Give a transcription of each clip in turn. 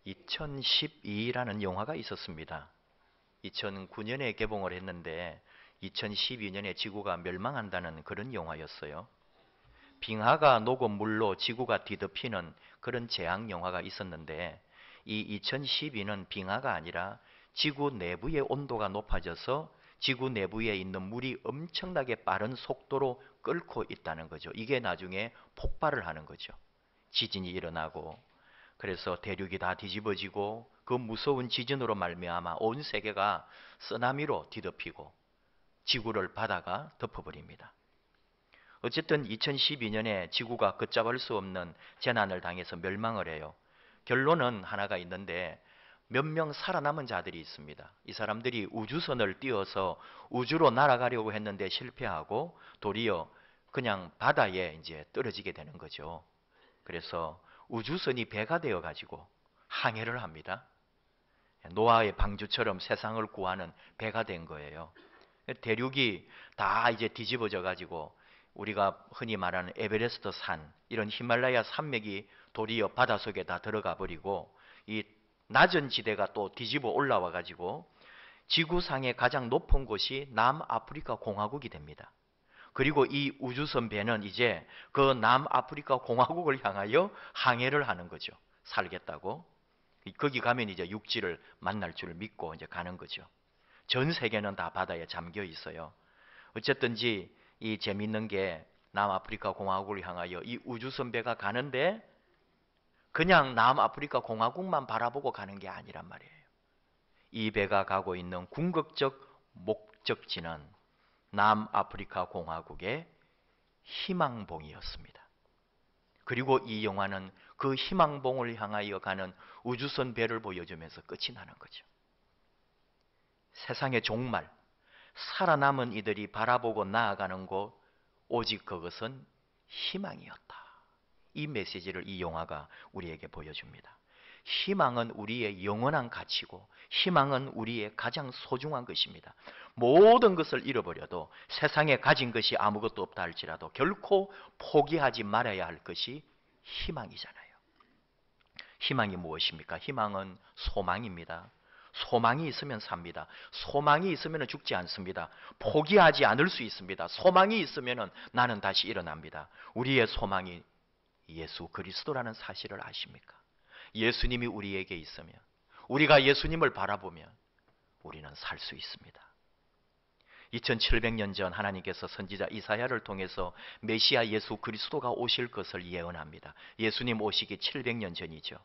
2012라는 영화가 있었습니다. 2009년에 개봉을 했는데 2012년에 지구가 멸망한다는 그런 영화였어요. 빙하가 녹고 물로 지구가 뒤덮이는 그런 재앙 영화가 있었는데 이 2012는 빙하가 아니라 지구 내부의 온도가 높아져서 지구 내부에 있는 물이 엄청나게 빠른 속도로 끓고 있다는 거죠. 이게 나중에 폭발을 하는 거죠. 지진이 일어나고 그래서 대륙이 다 뒤집어지고 그 무서운 지진으로 말미암아 온 세계가 쓰나미로 뒤덮이고 지구를 바다가 덮어버립니다. 어쨌든 2012년에 지구가 걷잡을 수 없는 재난을 당해서 멸망을 해요. 결론은 하나가 있는데 몇 명 살아남은 자들이 있습니다. 이 사람들이 우주선을 띄워서 우주로 날아가려고 했는데 실패하고 도리어 그냥 바다에 이제 떨어지게 되는 거죠. 그래서 우주선이 배가 되어 가지고 항해를 합니다. 노아의 방주처럼 세상을 구하는 배가 된 거예요. 대륙이 다 이제 뒤집어져 가지고 우리가 흔히 말하는 에베레스트 산, 이런 히말라야 산맥이 도리어 바닷속에 다 들어가 버리고 이 낮은 지대가 또 뒤집어 올라와 가지고 지구상의 가장 높은 곳이 남아프리카 공화국이 됩니다. 그리고 이 우주선 배는 이제 그 남아프리카 공화국을 향하여 항해를 하는 거죠. 살겠다고. 거기 가면 이제 육지를 만날 줄 믿고 이제 가는 거죠. 전 세계는 다 바다에 잠겨 있어요. 어쨌든지 이 재밌는 게 남아프리카 공화국을 향하여 이 우주선 배가 가는데 그냥 남아프리카 공화국만 바라보고 가는 게 아니란 말이에요. 이 배가 가고 있는 궁극적 목적지는 남아프리카 공화국의 희망봉이었습니다. 그리고 이 영화는 그 희망봉을 향하여 가는 우주선 배를 보여주면서 끝이 나는 거죠. 세상의 종말, 살아남은 이들이 바라보고 나아가는 곳, 오직 그것은 희망이었다. 이 메시지를 이 영화가 우리에게 보여줍니다. 희망은 우리의 영원한 가치고 희망은 우리의 가장 소중한 것입니다. 모든 것을 잃어버려도 세상에 가진 것이 아무것도 없다 할지라도 결코 포기하지 말아야 할 것이 희망이잖아요. 희망이 무엇입니까? 희망은 소망입니다. 소망이 있으면 삽니다. 소망이 있으면 죽지 않습니다. 포기하지 않을 수 있습니다. 소망이 있으면 나는 다시 일어납니다. 우리의 소망이 예수 그리스도라는 사실을 아십니까? 예수님이 우리에게 있으면, 우리가 예수님을 바라보면 우리는 살 수 있습니다. 2700년 전 하나님께서 선지자 이사야를 통해서 메시아 예수 그리스도가 오실 것을 예언합니다. 예수님 오시기 700년 전이죠.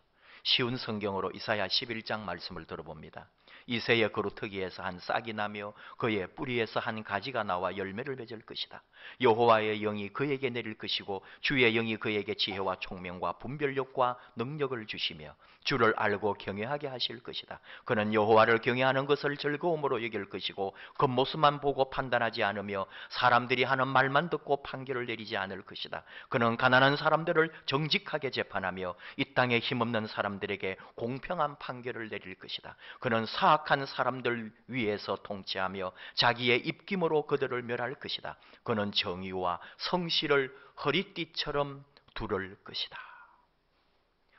쉬운 성경으로 이사야 11장 말씀을 들어봅니다. 이새의 그루터기에서 한 싹이 나며 그의 뿌리에서 한 가지가 나와 열매를 맺을 것이다. 여호와의 영이 그에게 내릴 것이고 주의 영이 그에게 지혜와 총명과 분별력과 능력을 주시며 주를 알고 경외하게 하실 것이다. 그는 여호와를 경외하는 것을 즐거움으로 여길 것이고 겉모습만 보고 판단하지 않으며 사람들이 하는 말만 듣고 판결을 내리지 않을 것이다. 그는 가난한 사람들을 정직하게 재판하며 이 땅에 힘없는 사람들에게 공평한 판결을 내릴 것이다. 그는 사악한 사람들 위에서 통치하며 자기의 입김으로 그들을 멸할 것이다. 그는 정의와 성실을 허리띠처럼 두를 것이다.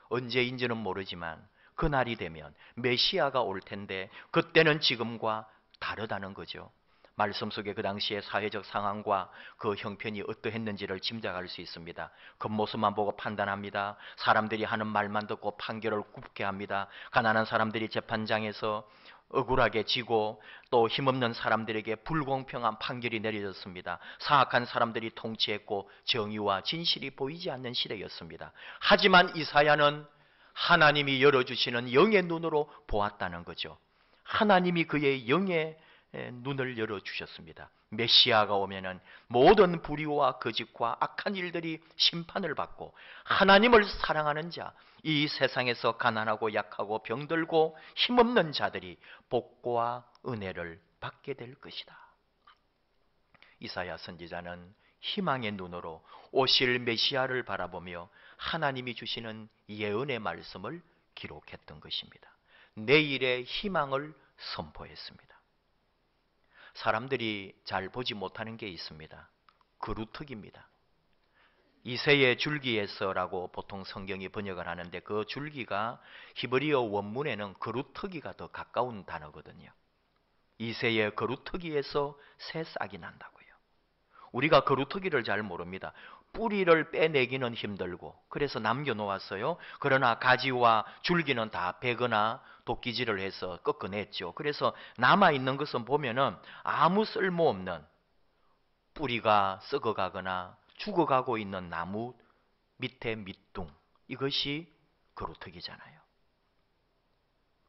언제인지는 모르지만 그날이 되면 메시아가 올 텐데 그때는 지금과 다르다는 거죠. 말씀 속에 그 당시의 사회적 상황과 그 형편이 어떠했는지를 짐작할 수 있습니다. 겉모습만 보고 판단합니다. 사람들이 하는 말만 듣고 판결을 굽게 합니다. 가난한 사람들이 재판장에서 억울하게 지고 또 힘없는 사람들에게 불공평한 판결이 내려졌습니다. 사악한 사람들이 통치했고 정의와 진실이 보이지 않는 시대였습니다. 하지만 이사야는 하나님이 열어주시는 영의 눈으로 보았다는 거죠. 하나님이 그의 영의 눈을 열어주셨습니다. 메시아가 오면은 모든 불의와 거짓과 악한 일들이 심판을 받고 하나님을 사랑하는 자, 이 세상에서 가난하고 약하고 병들고 힘없는 자들이 복과 은혜를 받게 될 것이다. 이사야 선지자는 희망의 눈으로 오실 메시아를 바라보며 하나님이 주시는 예언의 말씀을 기록했던 것입니다. 내일의 희망을 선포했습니다. 사람들이 잘 보지 못하는 게 있습니다. 그루터기입니다. 이새의 줄기에서라고 보통 성경이 번역을 하는데 그 줄기가 히브리어 원문에는 거루터기가 더 가까운 단어거든요. 이새의 거루터기에서 새 싹이 난다고요. 우리가 거루터기를 잘 모릅니다. 뿌리를 빼내기는 힘들고 그래서 남겨놓았어요. 그러나 가지와 줄기는 다 베거나 도끼질을 해서 꺾어냈죠. 그래서 남아있는 것은 보면은 아무 쓸모없는 뿌리가 썩어가거나 죽어가고 있는 나무 밑에 밑둥, 이것이 거루터기잖아요.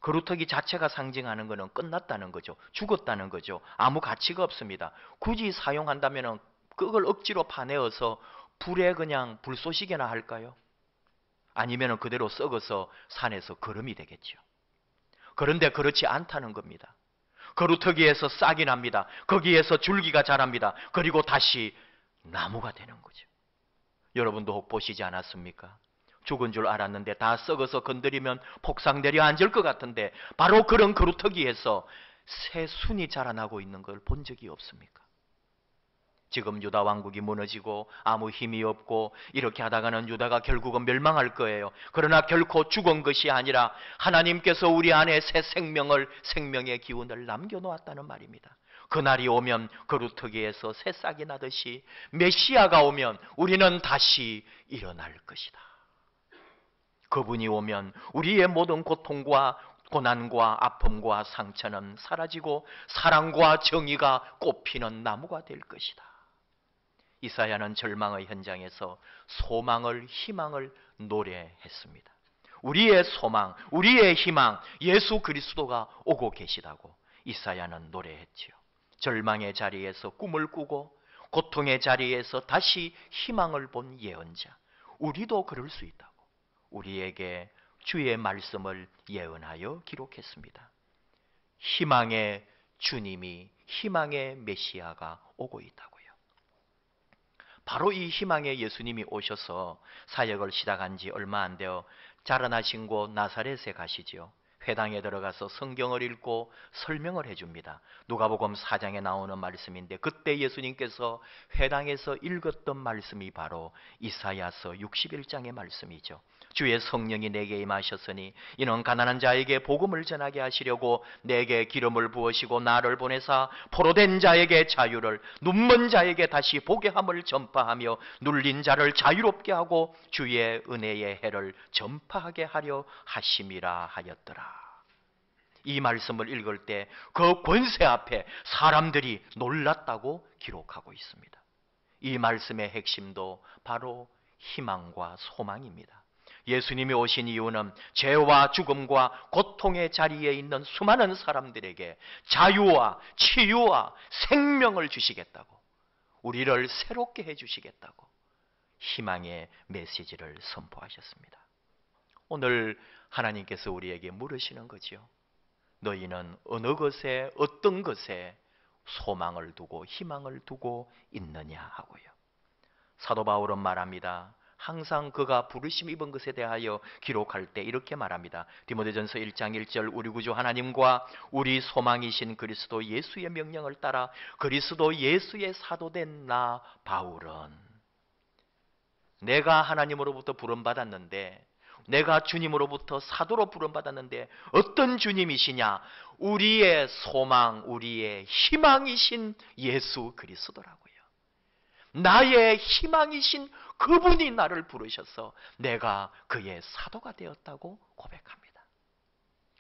거루터기 자체가 상징하는 것은 끝났다는 거죠. 죽었다는 거죠. 아무 가치가 없습니다. 굳이 사용한다면 그걸 억지로 파내어서 불에 그냥 불쏘시개나 할까요? 아니면 그대로 썩어서 산에서 거름이 되겠죠. 그런데 그렇지 않다는 겁니다. 거루터기에서 싹이 납니다. 거기에서 줄기가 자랍니다. 그리고 다시 나무가 되는 거죠. 여러분도 혹 보시지 않았습니까? 죽은 줄 알았는데 다 썩어서 건드리면 폭삭 내려앉을 것 같은데 바로 그런 거루터기에서 새 순이 자라나고 있는 걸 본 적이 없습니까? 지금 유다 왕국이 무너지고 아무 힘이 없고 이렇게 하다가는 유다가 결국은 멸망할 거예요. 그러나 결코 죽은 것이 아니라 하나님께서 우리 안에 새 생명의 기운을 남겨놓았다는 말입니다. 그날이 오면 거루터기에서 새 싹이 나듯이 메시아가 오면 우리는 다시 일어날 것이다. 그분이 오면 우리의 모든 고통과 고난과 아픔과 상처는 사라지고 사랑과 정의가 꽃피는 나무가 될 것이다. 이사야는 절망의 현장에서 소망을, 희망을 노래했습니다. 우리의 소망, 우리의 희망, 예수 그리스도가 오고 계시다고 이사야는 노래했지요. 절망의 자리에서 꿈을 꾸고 고통의 자리에서 다시 희망을 본 예언자. 우리도 그럴 수 있다고 우리에게 주의 말씀을 예언하여 기록했습니다. 희망의 주님이, 희망의 메시아가 오고 있다고요. 바로 이 희망의 예수님이 오셔서 사역을 시작한 지 얼마 안 되어 자라나신 곳 나사렛에 가시지요. 회당에 들어가서 성경을 읽고 설명을 해줍니다. 누가복음 4장에 나오는 말씀인데 그때 예수님께서 회당에서 읽었던 말씀이 바로 이사야서 61장의 말씀이죠. 주의 성령이 내게 임하셨으니 이는 가난한 자에게 복음을 전하게 하시려고 내게 기름을 부으시고 나를 보내사 포로된 자에게 자유를, 눈먼 자에게 다시 보게 함을 전파하며 눌린 자를 자유롭게 하고 주의 은혜의 해를 전파하게 하려 하심이라 하였더라. 이 말씀을 읽을 때 그 권세 앞에 사람들이 놀랐다고 기록하고 있습니다. 이 말씀의 핵심도 바로 희망과 소망입니다. 예수님이 오신 이유는 죄와 죽음과 고통의 자리에 있는 수많은 사람들에게 자유와 치유와 생명을 주시겠다고, 우리를 새롭게 해주시겠다고 희망의 메시지를 선포하셨습니다. 오늘 하나님께서 우리에게 물으시는 거죠. 너희는 어느 것에, 어떤 것에 소망을 두고 희망을 두고 있느냐 하고요. 사도 바울은 말합니다. 항상 그가 부르심 입은 것에 대하여 기록할 때 이렇게 말합니다. 디모데전서 1장 1절 우리 구주 하나님과 우리 소망이신 그리스도 예수의 명령을 따라 그리스도 예수의 사도된 나 바울은 내가 하나님으로부터 부름받았는데, 내가 주님으로부터 사도로 부름받았는데 어떤 주님이시냐? 우리의 소망, 우리의 희망이신 예수 그리스도라고요. 나의 희망이신 그분이 나를 부르셔서 내가 그의 사도가 되었다고 고백합니다.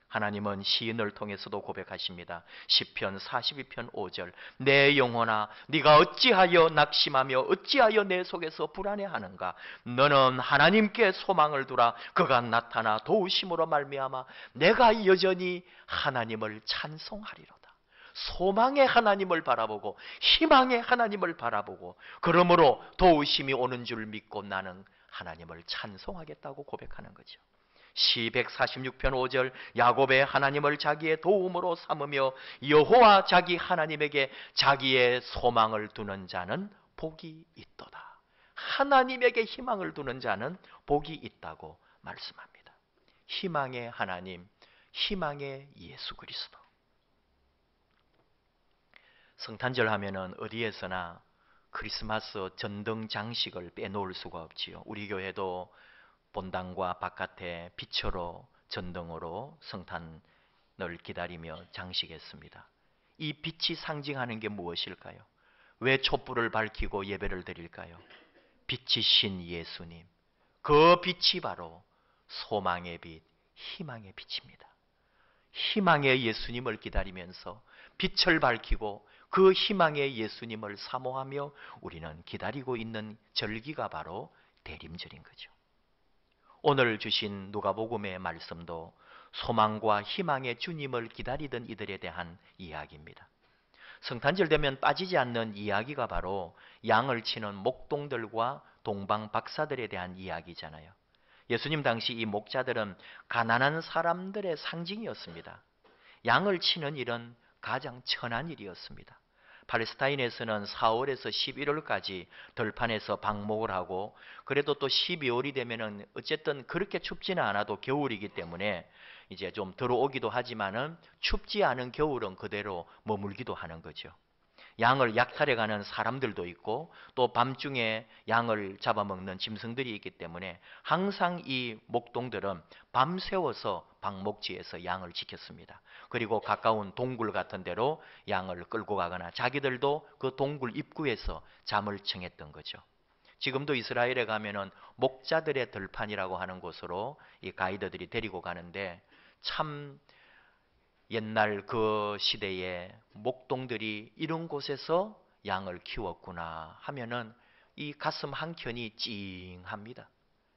하나님은 시인을 통해서도 고백하십니다. 시편 42편 5절 내 영혼아 네가 어찌하여 낙심하며 어찌하여 내 속에서 불안해하는가? 너는 하나님께 소망을 두라. 그가 나타나 도우심으로 말미암아 내가 여전히 하나님을 찬송하리로다. 소망의 하나님을 바라보고 희망의 하나님을 바라보고 그러므로 도우심이 오는 줄 믿고 나는 하나님을 찬송하겠다고 고백하는 거죠. 시 146편 5절 야곱의 하나님을 자기의 도움으로 삼으며 여호와 자기 하나님에게 자기의 소망을 두는 자는 복이 있도다. 하나님에게 희망을 두는 자는 복이 있다고 말씀합니다. 희망의 하나님, 희망의 예수 그리스도. 성탄절 하면은 어디에서나 크리스마스 전등 장식을 빼놓을 수가 없지요. 우리 교회도 본당과 바깥에 빛으로 전등으로 성탄을 기다리며 장식했습니다. 이 빛이 상징하는 게 무엇일까요? 왜 촛불을 밝히고 예배를 드릴까요? 빛이신 예수님. 그 빛이 바로 소망의 빛, 희망의 빛입니다. 희망의 예수님을 기다리면서 빛을 밝히고 그 희망의 예수님을 사모하며 우리는 기다리고 있는 절기가 바로 대림절인 거죠. 오늘 주신 누가복음의 말씀도 소망과 희망의 주님을 기다리던 이들에 대한 이야기입니다. 성탄절 되면 빠지지 않는 이야기가 바로 양을 치는 목동들과 동방 박사들에 대한 이야기잖아요. 예수님 당시 이 목자들은 가난한 사람들의 상징이었습니다. 양을 치는 일은 가장 천한 일이었습니다. 팔레스타인에서는 4월에서 11월까지 들판에서 방목을 하고, 그래도 또 12월이 되면은 어쨌든 그렇게 춥지는 않아도 겨울이기 때문에 이제 좀 들어오기도 하지만은 춥지 않은 겨울은 그대로 머물기도 하는 거죠. 양을 약탈해 가는 사람들도 있고 또 밤중에 양을 잡아먹는 짐승들이 있기 때문에 항상 이 목동들은 밤새워서 방목지에서 양을 지켰습니다. 그리고 가까운 동굴 같은 데로 양을 끌고 가거나 자기들도 그 동굴 입구에서 잠을 청했던 거죠. 지금도 이스라엘에 가면은 목자들의 들판이라고 하는 곳으로 이 가이드들이 데리고 가는데, 참 옛날 그 시대에 목동들이 이런 곳에서 양을 키웠구나 하면은 이 가슴 한켠이 찡합니다.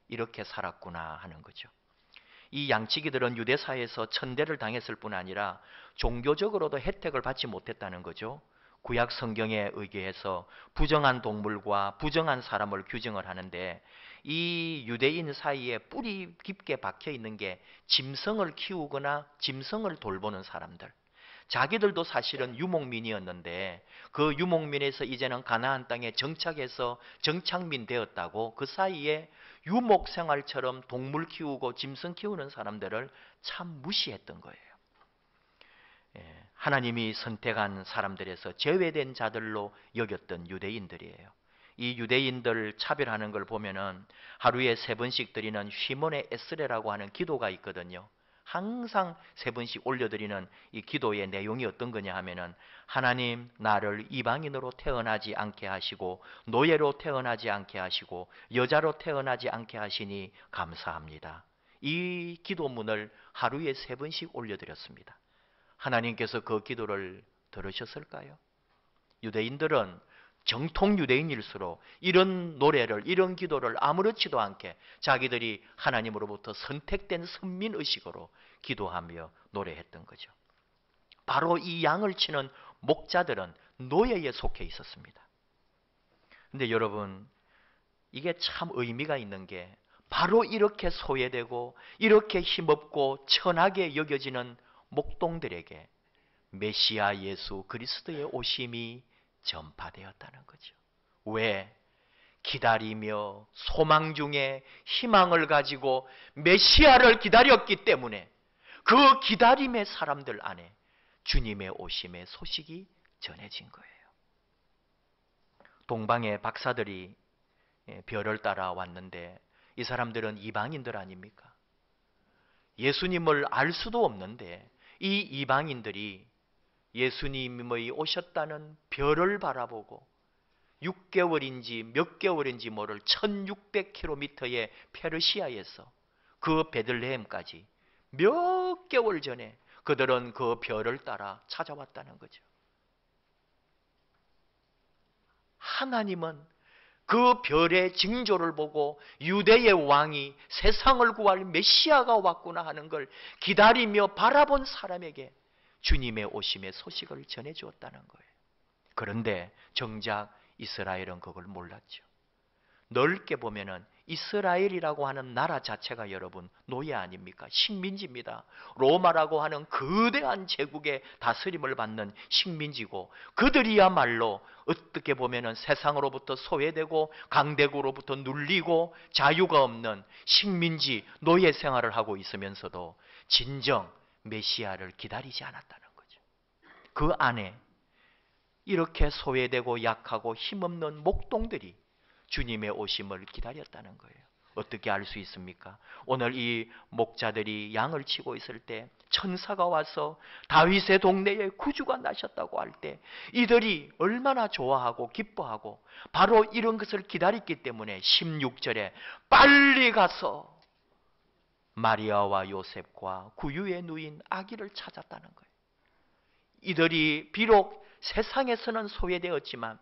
이렇게 살았구나 하는 거죠. 이 양치기들은 유대사에서 천대를 당했을 뿐 아니라 종교적으로도 혜택을 받지 못했다는 거죠. 구약 성경에 의거해서 부정한 동물과 부정한 사람을 규정을 하는데, 이 유대인 사이에 뿌리 깊게 박혀 있는 게 짐승을 키우거나 짐승을 돌보는 사람들. 자기들도 사실은 유목민이었는데 그 유목민에서 이제는 가나안 땅에 정착해서 정착민 되었다고 그 사이에 유목 생활처럼 동물 키우고 짐승 키우는 사람들을 참 무시했던 거예요. 하나님이 선택한 사람들에서 제외된 자들로 여겼던 유대인들이에요. 이 유대인들 차별하는 걸 보면은 하루에 3번씩 드리는 휘몬의 에스레라고 하는 기도가 있거든요. 항상 3번씩 올려드리는 이 기도의 내용이 어떤 거냐 하면은, 하나님 나를 이방인으로 태어나지 않게 하시고 노예로 태어나지 않게 하시고 여자로 태어나지 않게 하시니 감사합니다. 이 기도문을 하루에 3번씩 올려드렸습니다. 하나님께서 그 기도를 들으셨을까요? 유대인들은 정통 유대인일수록 이런 노래를, 이런 기도를 아무렇지도 않게 자기들이 하나님으로부터 선택된 선민의식으로 기도하며 노래했던 거죠. 바로 이 양을 치는 목자들은 노예에 속해 있었습니다. 근데 여러분, 이게 참 의미가 있는 게 바로 이렇게 소외되고 이렇게 힘없고 천하게 여겨지는 목동들에게 메시아 예수 그리스도의 오심이 전파되었다는 거죠. 왜? 기다리며 소망 중에 희망을 가지고 메시아를 기다렸기 때문에 그 기다림의 사람들 안에 주님의 오심의 소식이 전해진 거예요. 동방의 박사들이 별을 따라 왔는데 이 사람들은 이방인들 아닙니까? 예수님을 알 수도 없는데 이 이방인들이 예수님의 오셨다는 별을 바라보고 6개월인지 몇 개월인지 모를 1600km의 페르시아에서 그 베들레헴까지 몇 개월 전에 그들은 그 별을 따라 찾아왔다는 거죠. 하나님은 그 별의 징조를 보고 유대의 왕이 세상을 구할 메시아가 왔구나 하는 걸 기다리며 바라본 사람에게 주님의 오심의 소식을 전해주었다는 거예요. 그런데 정작 이스라엘은 그걸 몰랐죠. 넓게 보면은 이스라엘이라고 하는 나라 자체가 여러분 노예 아닙니까? 식민지입니다. 로마라고 하는 거대한 제국의 다스림을 받는 식민지고, 그들이야말로 어떻게 보면은 세상으로부터 소외되고 강대국으로부터 눌리고 자유가 없는 식민지 노예 생활을 하고 있으면서도 진정 메시아를 기다리지 않았다는 거죠. 그 안에 이렇게 소외되고 약하고 힘없는 목동들이 주님의 오심을 기다렸다는 거예요. 어떻게 알 수 있습니까? 오늘 이 목자들이 양을 치고 있을 때 천사가 와서 다윗의 동네에 구주가 나셨다고 할 때 이들이 얼마나 좋아하고 기뻐하고 바로 이런 것을 기다렸기 때문에 16절에 빨리 가서 마리아와 요셉과 구유에 누인 아기를 찾았다는 거예요. 이들이 비록 세상에서는 소외되었지만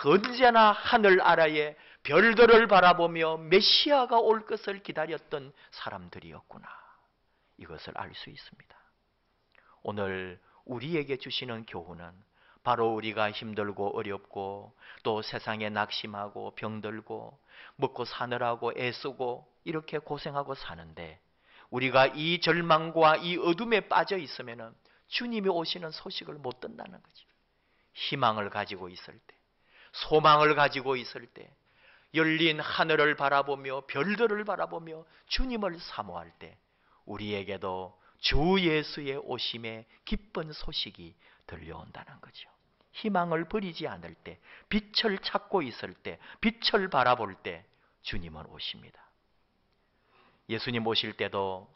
언제나 하늘 아래에 별들을 바라보며 메시아가 올 것을 기다렸던 사람들이었구나. 이것을 알 수 있습니다. 오늘 우리에게 주시는 교훈은 바로 우리가 힘들고 어렵고 또 세상에 낙심하고 병들고 먹고 사느라고 애쓰고 이렇게 고생하고 사는데 우리가 이 절망과 이 어둠에 빠져 있으면 주님이 오시는 소식을 못 듣는다는 거죠. 희망을 가지고 있을 때, 소망을 가지고 있을 때, 열린 하늘을 바라보며 별들을 바라보며 주님을 사모할 때 우리에게도 주 예수의 오심의 기쁜 소식이 들려온다는 거죠. 희망을 버리지 않을 때, 빛을 찾고 있을 때, 빛을 바라볼 때 주님은 오십니다. 예수님 오실 때도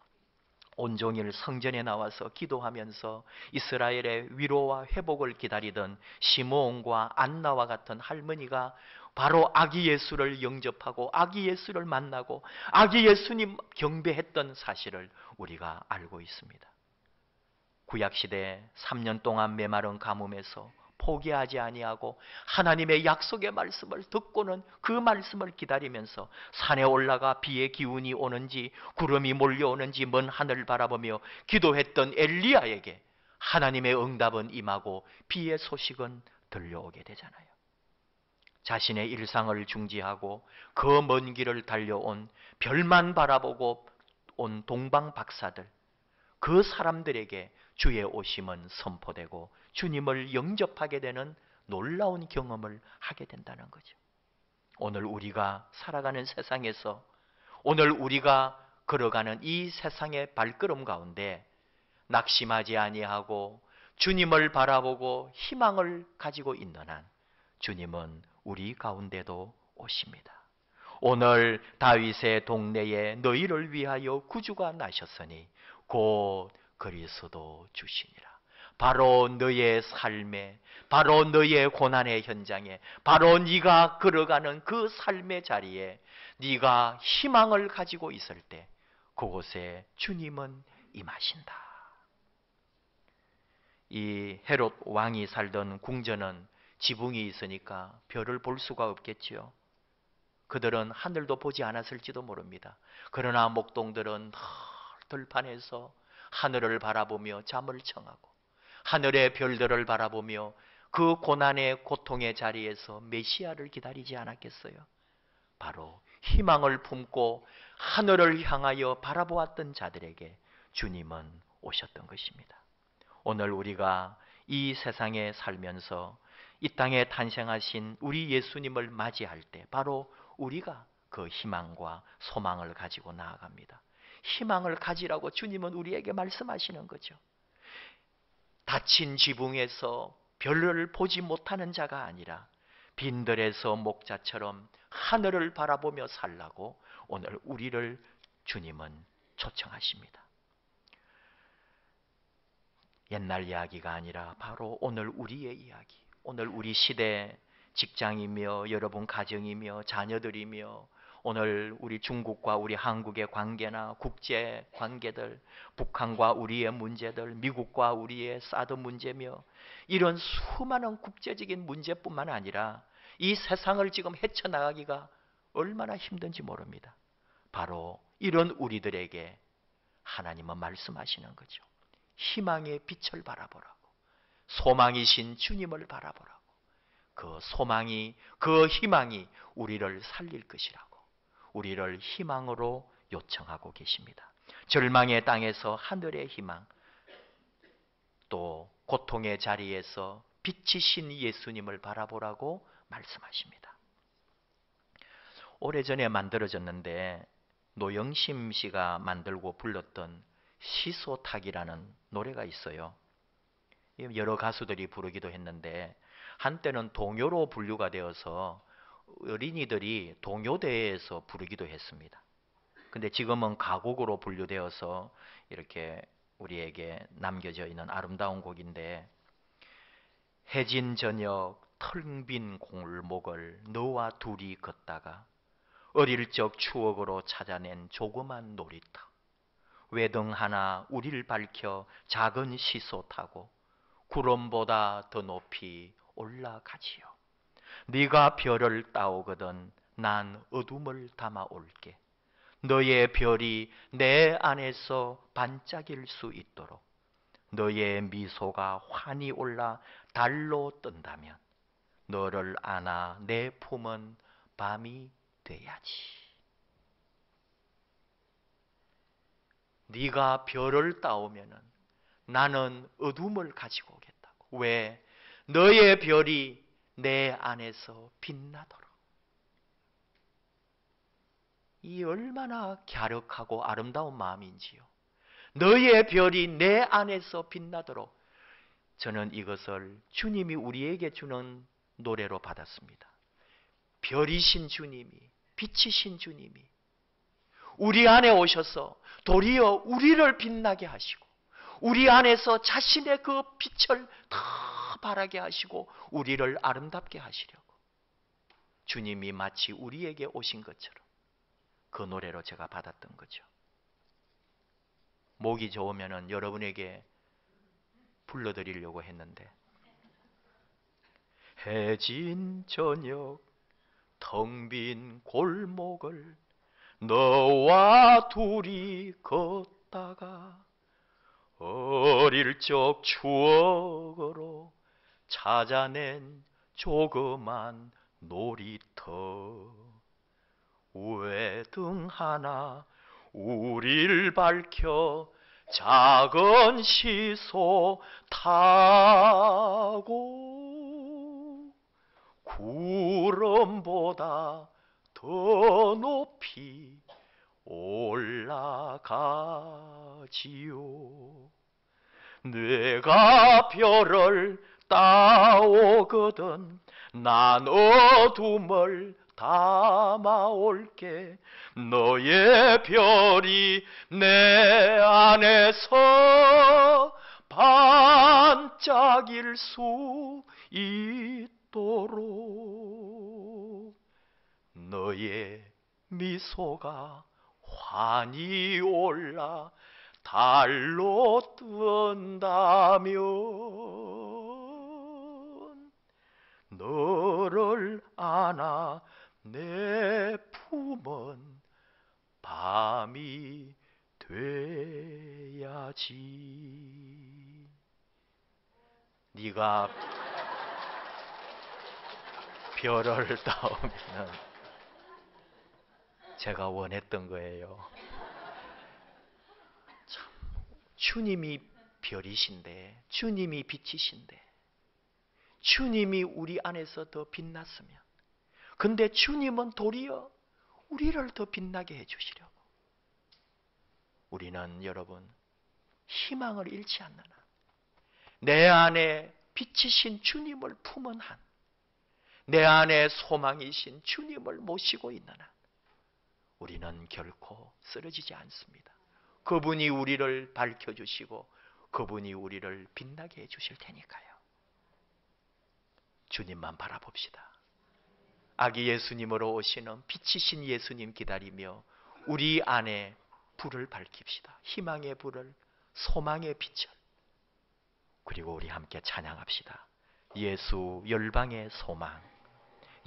온종일 성전에 나와서 기도하면서 이스라엘의 위로와 회복을 기다리던 시므온과 안나와 같은 할머니가 바로 아기 예수를 영접하고 아기 예수를 만나고 아기 예수님 경배했던 사실을 우리가 알고 있습니다. 구약시대 3년 동안 메마른 가뭄에서 포기하지 아니하고 하나님의 약속의 말씀을 듣고는 그 말씀을 기다리면서 산에 올라가 비의 기운이 오는지 구름이 몰려오는지 먼 하늘을 바라보며 기도했던 엘리야에게 하나님의 응답은 임하고 비의 소식은 들려오게 되잖아요. 자신의 일상을 중지하고 그 먼 길을 달려온 별만 바라보고 온 동방 박사들, 그 사람들에게 주의 오심은 선포되고 주님을 영접하게 되는 놀라운 경험을 하게 된다는 거죠. 오늘 우리가 살아가는 세상에서 오늘 우리가 걸어가는 이 세상의 발걸음 가운데 낙심하지 아니하고 주님을 바라보고 희망을 가지고 있는 한 주님은 우리 가운데도 오십니다. 오늘 다윗의 동네에 너희를 위하여 구주가 나셨으니 곧 그리스도 주시니라. 바로 너의 삶에, 바로 너의 고난의 현장에, 바로 네가 걸어가는 그 삶의 자리에 네가 희망을 가지고 있을 때 그곳에 주님은 임하신다. 이 헤롯 왕이 살던 궁전은 지붕이 있으니까 별을 볼 수가 없겠지요. 그들은 하늘도 보지 않았을지도 모릅니다. 그러나 목동들은 들판에서 하늘을 바라보며 잠을 청하고 하늘의 별들을 바라보며 그 고난의 고통의 자리에서 메시아를 기다리지 않았겠어요? 바로 희망을 품고 하늘을 향하여 바라보았던 자들에게 주님은 오셨던 것입니다. 오늘 우리가 이 세상에 살면서 이 땅에 탄생하신 우리 예수님을 맞이할 때 바로 우리가 그 희망과 소망을 가지고 나아갑니다. 희망을 가지라고 주님은 우리에게 말씀하시는 거죠. 닫힌 지붕에서 별을 보지 못하는 자가 아니라 빈들에서 목자처럼 하늘을 바라보며 살라고 오늘 우리를 주님은 초청하십니다. 옛날 이야기가 아니라 바로 오늘 우리의 이야기, 오늘 우리 시대 직장이며 여러분 가정이며 자녀들이며 오늘 우리 중국과 우리 한국의 관계나 국제 관계들, 북한과 우리의 문제들, 미국과 우리의 사드 문제며 이런 수많은 국제적인 문제뿐만 아니라 이 세상을 지금 헤쳐나가기가 얼마나 힘든지 모릅니다. 바로 이런 우리들에게 하나님은 말씀하시는 거죠. 희망의 빛을 바라보라고, 소망이신 주님을 바라보라고. 그 소망이, 그 희망이 우리를 살릴 것이라고 우리를 희망으로 요청하고 계십니다. 절망의 땅에서 하늘의 희망, 또 고통의 자리에서 빛이신 예수님을 바라보라고 말씀하십니다. 오래전에 만들어졌는데 노영심 씨가 만들고 불렀던 시소탁이라는 노래가 있어요. 여러 가수들이 부르기도 했는데 한때는 동요로 분류가 되어서 어린이들이 동요대회에서 부르기도 했습니다. 근데 지금은 가곡으로 분류되어서 이렇게 우리에게 남겨져 있는 아름다운 곡인데, 해진 저녁 텅 빈 골목을 너와 둘이 걷다가 어릴 적 추억으로 찾아낸 조그만 놀이터, 외등 하나 우리를 밝혀 작은 시소 타고 구름보다 더 높이 올라가지요. 네가 별을 따오거든 난 어둠을 담아 올게. 너의 별이 내 안에서 반짝일 수 있도록 너의 미소가 환히 올라 달로 뜬다면 너를 안아 내 품은 밤이 돼야지. 네가 별을 따오면은 나는 어둠을 가지고 오겠다고. 왜? 너의 별이 내 안에서 빛나도록. 이 얼마나 갸륵하고 아름다운 마음인지요. 너의 별이 내 안에서 빛나도록. 저는 이것을 주님이 우리에게 주는 노래로 받았습니다. 별이신 주님이, 빛이신 주님이 우리 안에 오셔서 도리어 우리를 빛나게 하시고 우리 안에서 자신의 그 빛을 더 바라게 하시고 우리를 아름답게 하시려고 주님이 마치 우리에게 오신 것처럼 그 노래로 제가 받았던 거죠. 목이 좋으면 여러분에게 불러드리려고 했는데, 해진 저녁 텅 빈 골목을 너와 둘이 걷다가 어릴 적 추억으로 찾아낸 조그만 놀이터, 외등 하나 우릴 밝혀 작은 시소 타고 구름보다 더 높이 올라가지요. 내가 별을 따오거든 난 어둠을 담아올게. 너의 별이 내 안에서 반짝일 수 있도록 너의 미소가 환히 올라 달로 뜬다면 너를 안아 내 품은 밤이 돼야지. 네가 별을 따오면 제가 원했던 거예요. 참, 주님이 별이신데, 주님이 빛이신데, 주님이 우리 안에서 더 빛났으면, 근데 주님은 도리어 우리를 더 빛나게 해주시려고. 우리는 여러분 희망을 잃지 않는 한, 내 안에 빛이신 주님을 품은 한, 내 안에 소망이신 주님을 모시고 있는 한 우리는 결코 쓰러지지 않습니다. 그분이 우리를 밝혀주시고 그분이 우리를 빛나게 해주실 테니까요. 주님만 바라봅시다. 아기 예수님으로 오시는 빛이신 예수님 기다리며 우리 안에 불을 밝힙시다. 희망의 불을, 소망의 빛을. 그리고 우리 함께 찬양합시다. 예수 열방의 소망,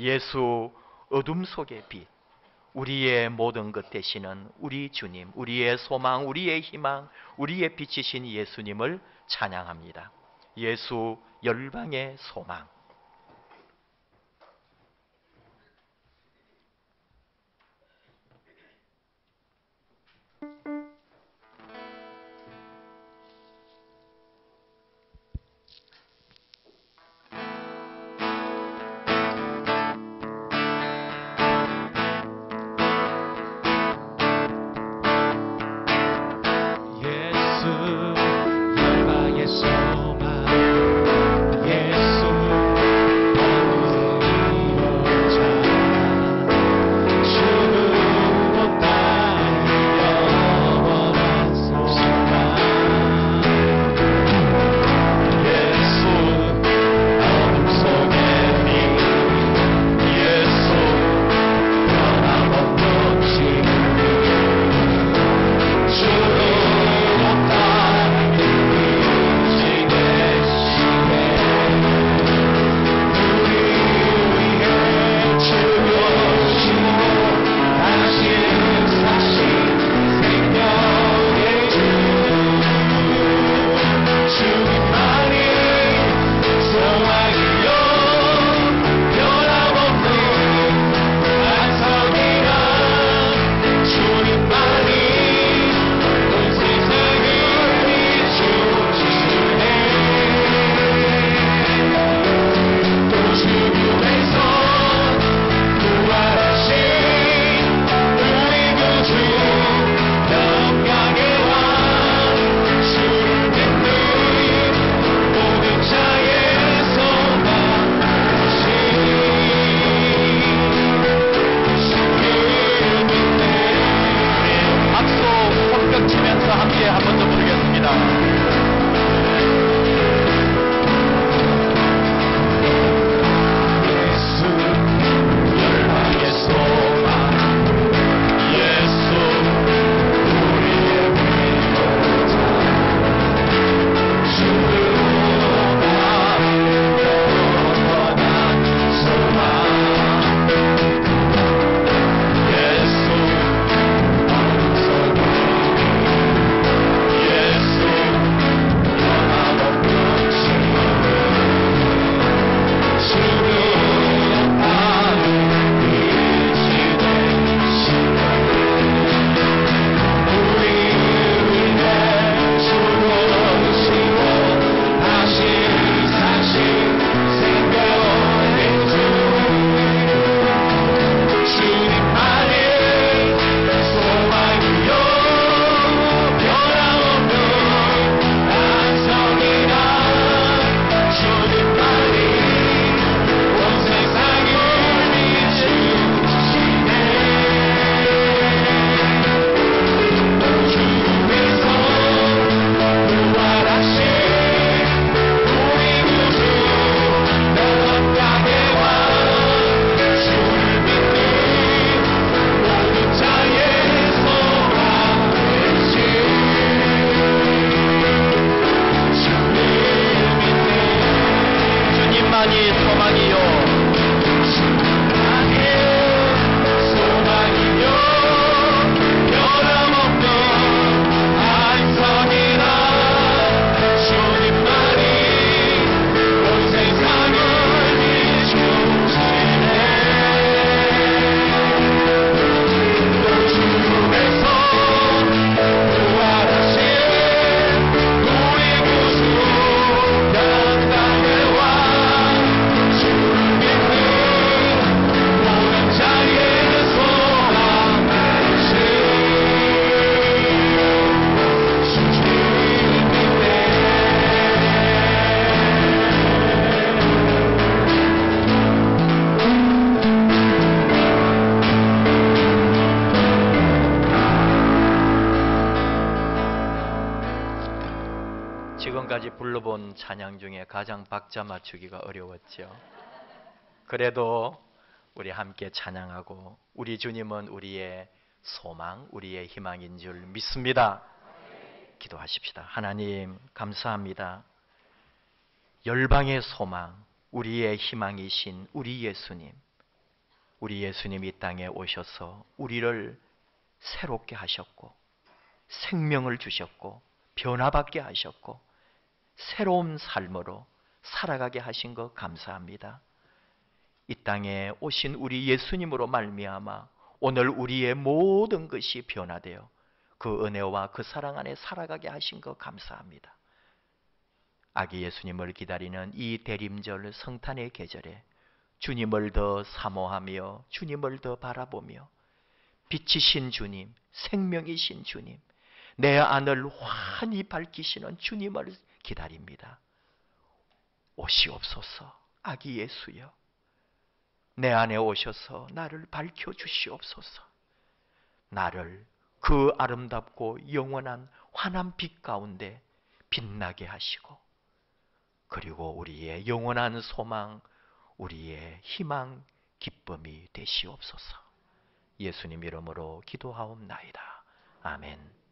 예수 어둠 속의 빛, 우리의 모든 것 되시는 우리 주님, 우리의 소망, 우리의 희망, 우리의 빛이신 예수님을 찬양합니다. 예수 열방의 소망. 예수 열방의 소망, 예수 지금까지 불러본 찬양 중에 가장 박자 맞추기가 어려웠죠. 그래도 우리 함께 찬양하고 우리 주님은 우리의 소망, 우리의 희망인 줄 믿습니다. 기도하십시다. 하나님 감사합니다. 열방의 소망, 우리의 희망이신 우리 예수님, 우리 예수님 이 땅에 오셔서 우리를 새롭게 하셨고 생명을 주셨고 변화받게 하셨고 새로운 삶으로 살아가게 하신 것 감사합니다. 이 땅에 오신 우리 예수님으로 말미암아 오늘 우리의 모든 것이 변화되어 그 은혜와 그 사랑 안에 살아가게 하신 것 감사합니다. 아기 예수님을 기다리는 이 대림절 성탄의 계절에 주님을 더 사모하며 주님을 더 바라보며 빛이신 주님, 생명이신 주님, 내 안을 환히 밝히시는 주님을 기다립니다. 오시옵소서. 아기 예수여, 내 안에 오셔서 나를 밝혀주시옵소서. 나를 그 아름답고 영원한 환한 빛 가운데 빛나게 하시고 그리고 우리의 영원한 소망, 우리의 희망, 기쁨이 되시옵소서. 예수님 이름으로 기도하옵나이다. 아멘.